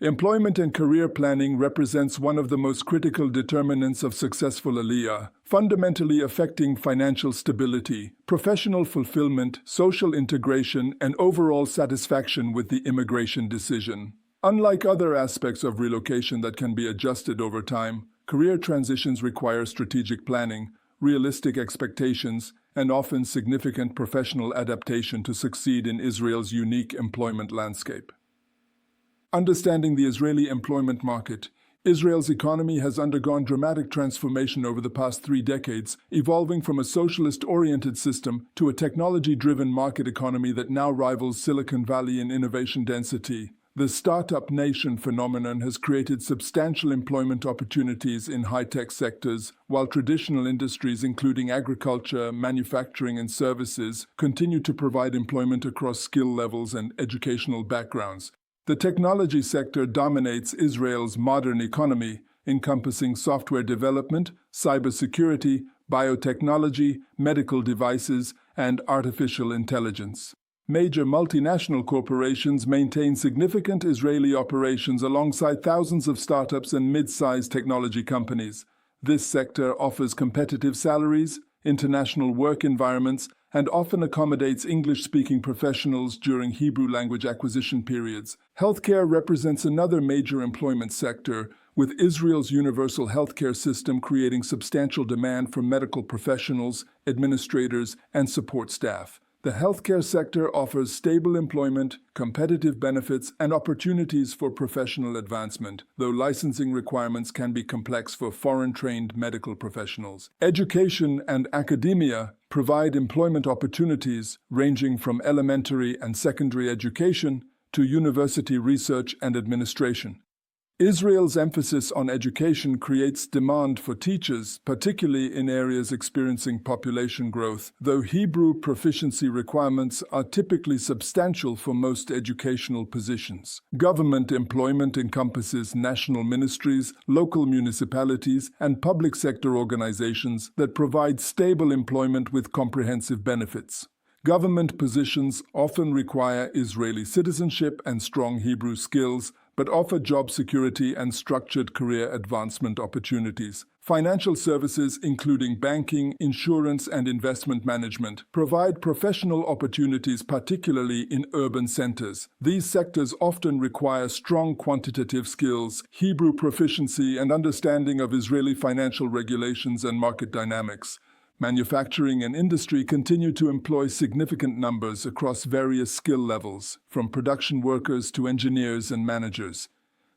Employment and career planning represents one of the most critical determinants of successful Aliyah, fundamentally affecting financial stability, professional fulfillment, social integration, and overall satisfaction with the immigration decision. Unlike other aspects of relocation that can be adjusted over time, career transitions require strategic planning, realistic expectations, and often significant professional adaptation to succeed in Israel's unique employment landscape. Understanding the Israeli employment market, Israel's economy has undergone dramatic transformation over the past 3 decades, evolving from a socialist-oriented system to a technology-driven market economy that now rivals Silicon Valley in innovation density. The startup nation phenomenon has created substantial employment opportunities in high-tech sectors, while traditional industries including agriculture, manufacturing, and services continue to provide employment across skill levels and educational backgrounds. The technology sector dominates Israel's modern economy, encompassing software development, cybersecurity, biotechnology, medical devices, and artificial intelligence. Major multinational corporations maintain significant Israeli operations alongside thousands of startups and mid-sized technology companies. This sector offers competitive salaries, international work environments, and often accommodates English-speaking professionals during Hebrew language acquisition periods. Healthcare represents another major employment sector, with Israel's universal healthcare system creating substantial demand for medical professionals, administrators, and support staff. The healthcare sector offers stable employment, competitive benefits, and opportunities for professional advancement, though licensing requirements can be complex for foreign-trained medical professionals. Education and academia provide employment opportunities ranging from elementary and secondary education to university research and administration. Israel's emphasis on education creates demand for teachers, particularly in areas experiencing population growth, though Hebrew proficiency requirements are typically substantial for most educational positions. Government employment encompasses national ministries, local municipalities, and public sector organizations that provide stable employment with comprehensive benefits. Government positions often require Israeli citizenship and strong Hebrew skills, but offer job security and structured career advancement opportunities. Financial services, including banking, insurance, and investment management, provide professional opportunities, particularly in urban centers. These sectors often require strong quantitative skills, Hebrew proficiency, and understanding of Israeli financial regulations and market dynamics. Manufacturing and industry continue to employ significant numbers across various skill levels, from production workers to engineers and managers.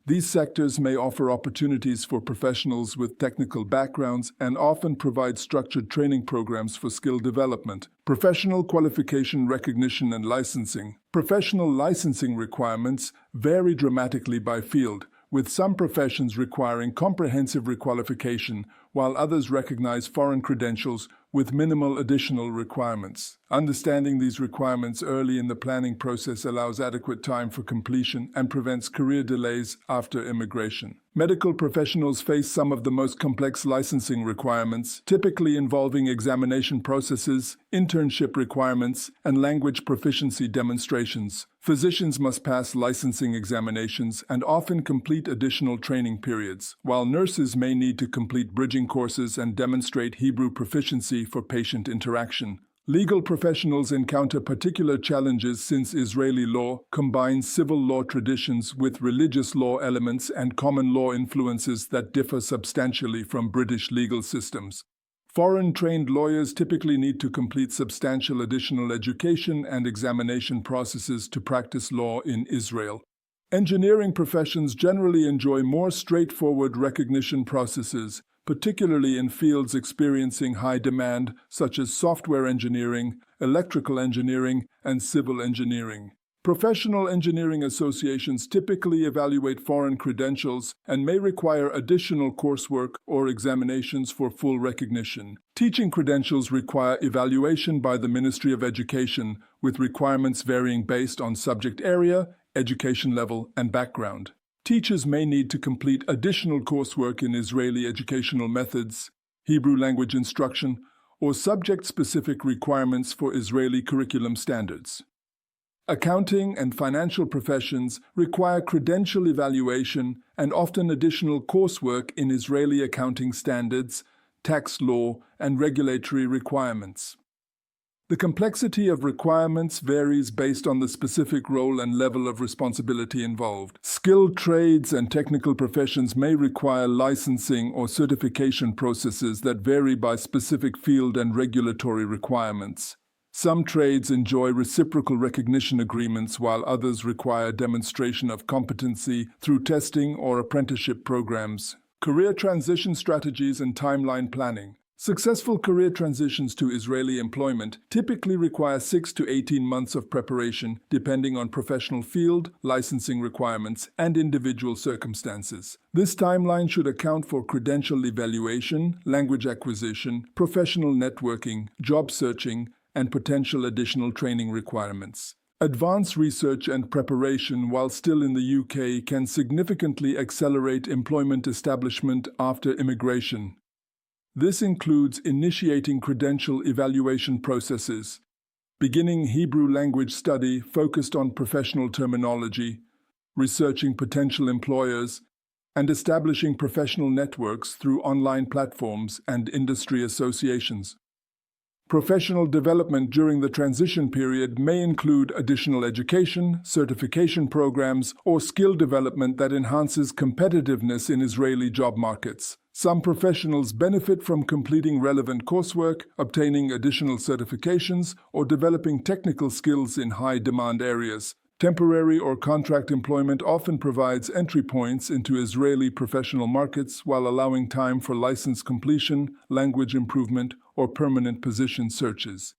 These sectors may offer opportunities for professionals with technical backgrounds and often provide structured training programs for skill development. Professional qualification recognition and licensing. Professional licensing requirements vary dramatically by field, with some professions requiring comprehensive requalification, while others recognize foreign credentials with minimal additional requirements. Understanding these requirements early in the planning process allows adequate time for completion and prevents career delays after immigration. Medical professionals face some of the most complex licensing requirements, typically involving examination processes, internship requirements, and language proficiency demonstrations. Physicians must pass licensing examinations and often complete additional training periods, while nurses may need to complete bridging courses and demonstrate Hebrew proficiency for patient interaction. Legal professionals encounter particular challenges since Israeli law combines civil law traditions with religious law elements and common law influences that differ substantially from British legal systems. Foreign-trained lawyers typically need to complete substantial additional education and examination processes to practice law in Israel. Engineering professions generally enjoy more straightforward recognition processes, particularly in fields experiencing high demand, such as software engineering, electrical engineering, and civil engineering. Professional engineering associations typically evaluate foreign credentials and may require additional coursework or examinations for full recognition. Teaching credentials require evaluation by the Ministry of Education, with requirements varying based on subject area, education level, and background. Teachers may need to complete additional coursework in Israeli educational methods, Hebrew language instruction, or subject-specific requirements for Israeli curriculum standards. Accounting and financial professions require credential evaluation and often additional coursework in Israeli accounting standards, tax law, and regulatory requirements. The complexity of requirements varies based on the specific role and level of responsibility involved. Skilled trades and technical professions may require licensing or certification processes that vary by specific field and regulatory requirements. Some trades enjoy reciprocal recognition agreements while others require demonstration of competency through testing or apprenticeship programs. Career transition strategies and timeline planning. Successful career transitions to Israeli employment typically require 6 to 18 months of preparation, depending on professional field, licensing requirements, and individual circumstances. This timeline should account for credential evaluation, language acquisition, professional networking, job searching, and potential additional training requirements. Advanced research and preparation while still in the UK can significantly accelerate employment establishment after immigration. This includes initiating credential evaluation processes, beginning Hebrew language study focused on professional terminology, researching potential employers, and establishing professional networks through online platforms and industry associations. Professional development during the transition period may include additional education, certification programs, or skill development that enhances competitiveness in Israeli job markets. Some professionals benefit from completing relevant coursework, obtaining additional certifications, or developing technical skills in high-demand areas. Temporary or contract employment often provides entry points into Israeli professional markets while allowing time for license completion, language improvement, or permanent position searches.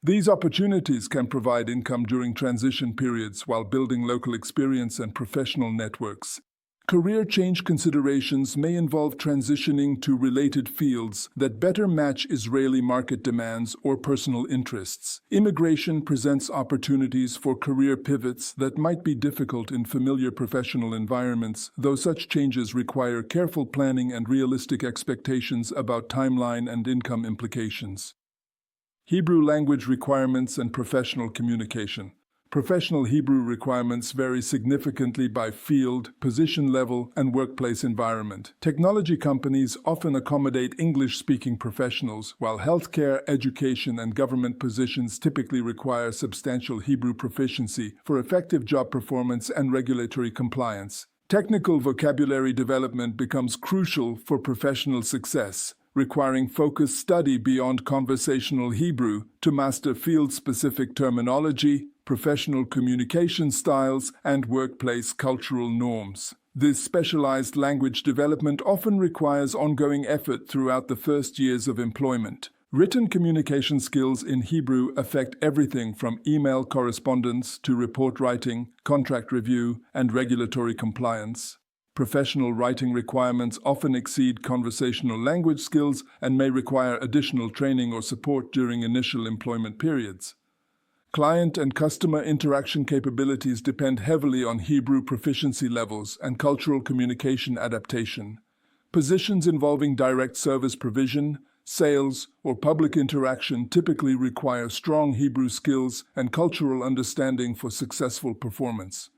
These opportunities can provide income during transition periods while building local experience and professional networks. Career change considerations may involve transitioning to related fields that better match Israeli market demands or personal interests. Immigration presents opportunities for career pivots that might be difficult in familiar professional environments, though such changes require careful planning and realistic expectations about timeline and income implications. Hebrew language requirements and professional communication. Professional Hebrew requirements vary significantly by field, position level, and workplace environment. Technology companies often accommodate English-speaking professionals, while healthcare, education, and government positions typically require substantial Hebrew proficiency for effective job performance and regulatory compliance. Technical vocabulary development becomes crucial for professional success, requiring focused study beyond conversational Hebrew to master field-specific terminology, professional communication styles, and workplace cultural norms. This specialized language development often requires ongoing effort throughout the first years of employment. Written communication skills in Hebrew affect everything from email correspondence to report writing, contract review, and regulatory compliance. Professional writing requirements often exceed conversational language skills and may require additional training or support during initial employment periods. Client and customer interaction capabilities depend heavily on Hebrew proficiency levels and cultural communication adaptation. Positions involving direct service provision, sales, or public interaction typically require strong Hebrew skills and cultural understanding for successful performance.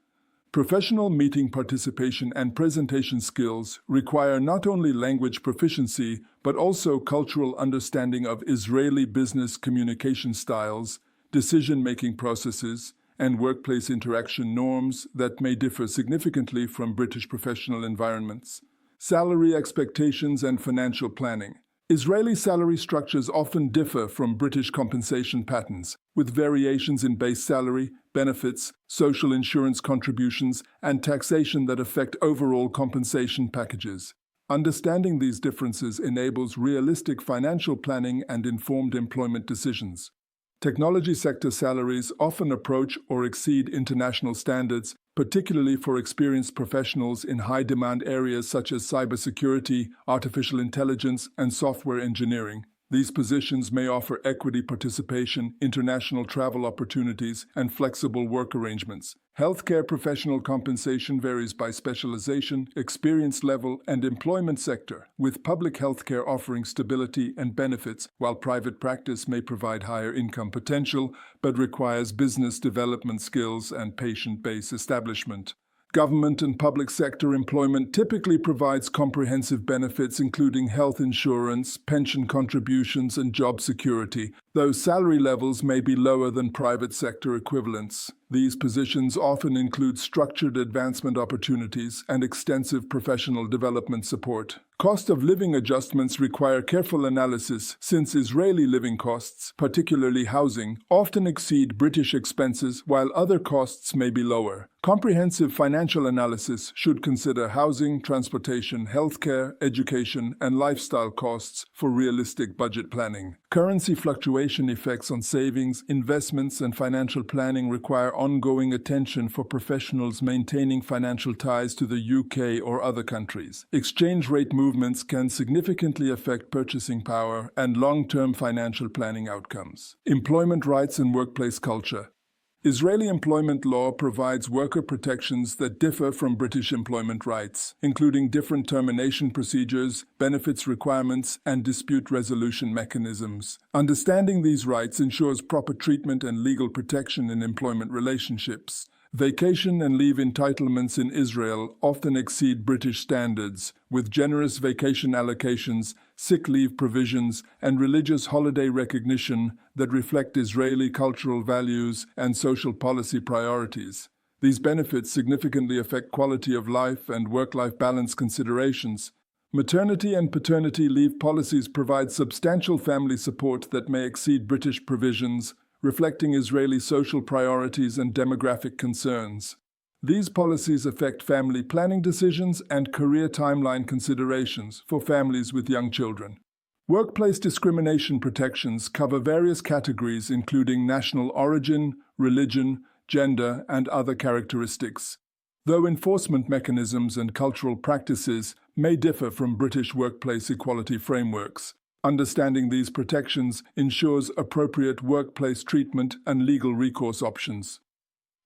Professional meeting participation and presentation skills require not only language proficiency but also cultural understanding of Israeli business communication styles, decision-making processes, and workplace interaction norms that may differ significantly from British professional environments. Salary expectations and financial planning. Israeli salary structures often differ from British compensation patterns, with variations in base salary, benefits, social insurance contributions, and taxation that affect overall compensation packages. Understanding these differences enables realistic financial planning and informed employment decisions. Technology sector salaries often approach or exceed international standards, particularly for experienced professionals in high-demand areas such as cybersecurity, artificial intelligence, and software engineering. These positions may offer equity participation, international travel opportunities, and flexible work arrangements. Healthcare professional compensation varies by specialization, experience level, and employment sector, with public healthcare offering stability and benefits, while private practice may provide higher income potential but requires business development skills and patient-based establishment. Government and public sector employment typically provides comprehensive benefits including health insurance, pension contributions, and job security, though salary levels may be lower than private sector equivalents. These positions often include structured advancement opportunities and extensive professional development support. Cost of living adjustments require careful analysis since Israeli living costs, particularly housing, often exceed British expenses while other costs may be lower. Comprehensive financial analysis should consider housing, transportation, healthcare, education, and lifestyle costs for realistic budget planning. Currency fluctuation effects on savings, investments, and financial planning require ongoing attention for professionals maintaining financial ties to the UK or other countries. Exchange rate movements can significantly affect purchasing power and long-term financial planning outcomes. Employment rights and workplace culture. Israeli employment law provides worker protections that differ from British employment rights, including different termination procedures, benefits requirements, and dispute resolution mechanisms. Understanding these rights ensures proper treatment and legal protection in employment relationships. Vacation and leave entitlements in Israel often exceed British standards, with generous vacation allocations, sick leave provisions, and religious holiday recognition that reflect Israeli cultural values and social policy priorities. These benefits significantly affect quality of life and work-life balance considerations. Maternity and paternity leave policies provide substantial family support that may exceed British provisions, reflecting Israeli social priorities and demographic concerns. These policies affect family planning decisions and career timeline considerations for families with young children. Workplace discrimination protections cover various categories including national origin, religion, gender, and other characteristics. Though enforcement mechanisms and cultural practices may differ from British workplace equality frameworks, understanding these protections ensures appropriate workplace treatment and legal recourse options.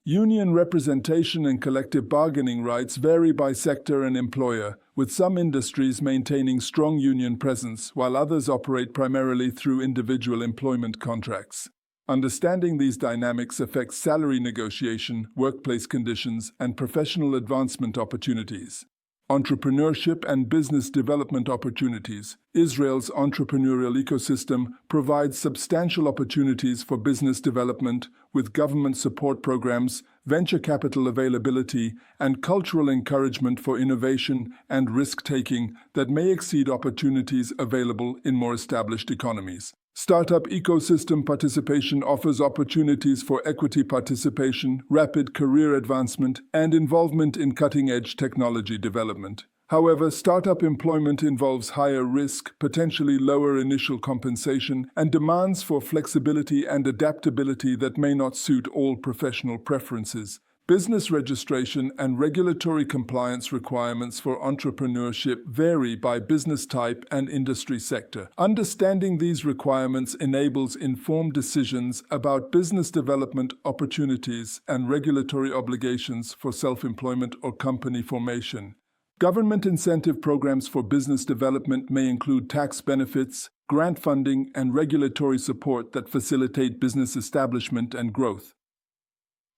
Union representation and collective bargaining rights vary by sector and employer, with some industries maintaining strong union presence while others operate primarily through individual employment contracts. Understanding these dynamics affects salary negotiation, workplace conditions, and professional advancement opportunities. Entrepreneurship and business development opportunities. Israel's entrepreneurial ecosystem provides substantial opportunities for business development with government support programs, venture capital availability, and cultural encouragement for innovation and risk-taking that may exceed opportunities available in more established economies. Startup ecosystem participation offers opportunities for equity participation, rapid career advancement, and involvement in cutting-edge technology development. However, startup employment involves higher risk, potentially lower initial compensation, and demands for flexibility and adaptability that may not suit all professional preferences. Business registration and regulatory compliance requirements for entrepreneurship vary by business type and industry sector. Understanding these requirements enables informed decisions about business development opportunities and regulatory obligations for self-employment or company formation. Government incentive programs for business development may include tax benefits, grant funding, and regulatory support that facilitate business establishment and growth.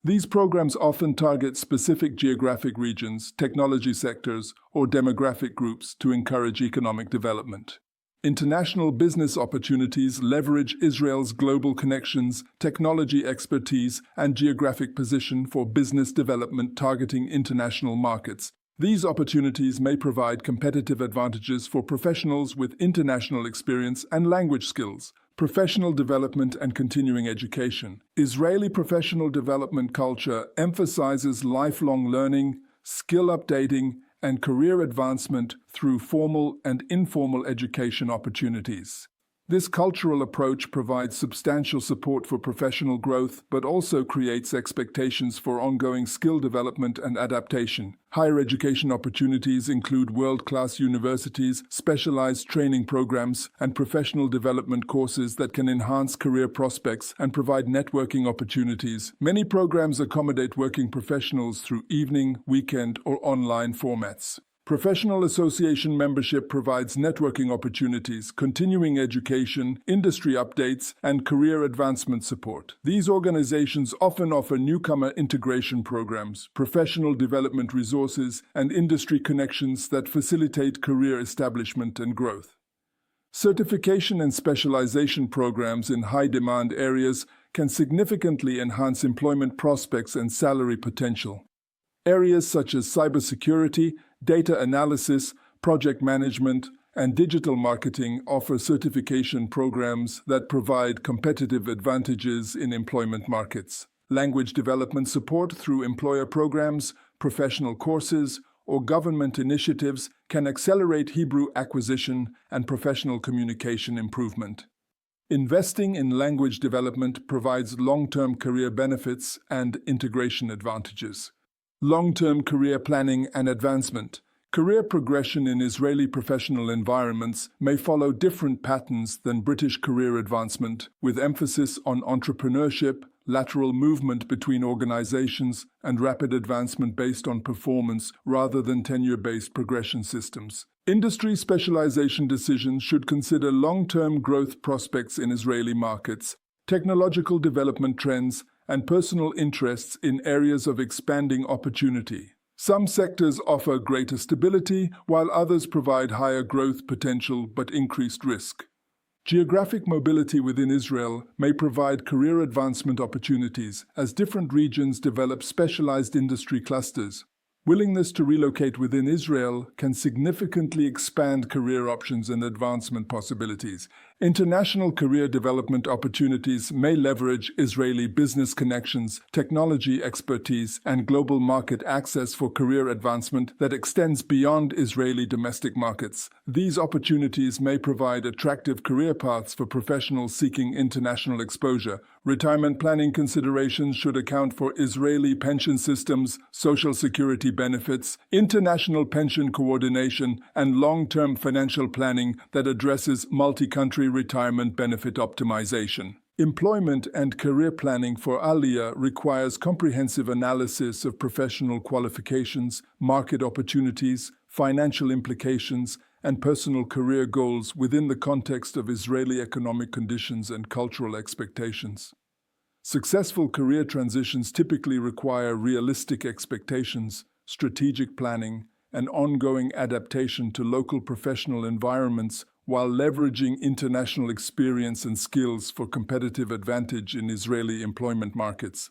These programs often target specific geographic regions, technology sectors, or demographic groups to encourage economic development. International business opportunities leverage Israel's global connections, technology expertise, and geographic position for business development targeting international markets. These opportunities may provide competitive advantages for professionals with international experience and language skills. Professional development and continuing education. Israeli professional development culture emphasizes lifelong learning, skill updating, and career advancement through formal and informal education opportunities. This cultural approach provides substantial support for professional growth, but also creates expectations for ongoing skill development and adaptation. Higher education opportunities include world-class universities, specialized training programs, and professional development courses that can enhance career prospects and provide networking opportunities. Many programs accommodate working professionals through evening, weekend, or online formats. Professional association membership provides networking opportunities, continuing education, industry updates, and career advancement support. These organizations often offer newcomer integration programs, professional development resources, and industry connections that facilitate career establishment and growth. Certification and specialization programs in high-demand areas can significantly enhance employment prospects and salary potential. Areas such as cybersecurity, data analysis, project management, and digital marketing offer certification programs that provide competitive advantages in employment markets. Language development support through employer programs, professional courses, or government initiatives can accelerate Hebrew acquisition and professional communication improvement. Investing in language development provides long-term career benefits and integration advantages. Long-term career planning and advancement. Career progression in Israeli professional environments may follow different patterns than British career advancement, with emphasis on entrepreneurship, lateral movement between organizations, and rapid advancement based on performance rather than tenure-based progression systems. Industry specialization decisions should consider long-term growth prospects in Israeli markets, technological development trends, and personal interests in areas of expanding opportunity. Some sectors offer greater stability, while others provide higher growth potential but increased risk. Geographic mobility within Israel may provide career advancement opportunities as different regions develop specialized industry clusters. Willingness to relocate within Israel can significantly expand career options and advancement possibilities. International career development opportunities may leverage Israeli business connections, technology expertise, and global market access for career advancement that extends beyond Israeli domestic markets. These opportunities may provide attractive career paths for professionals seeking international exposure. Retirement planning considerations should account for Israeli pension systems, social security benefits, international pension coordination, and long-term financial planning that addresses multi-country retirement benefit optimization. Employment and career planning for Aliyah requires comprehensive analysis of professional qualifications, market opportunities, financial implications, and personal career goals within the context of Israeli economic conditions and cultural expectations. Successful career transitions typically require realistic expectations, strategic planning, and ongoing adaptation to local professional environments while leveraging international experience and skills for competitive advantage in Israeli employment markets.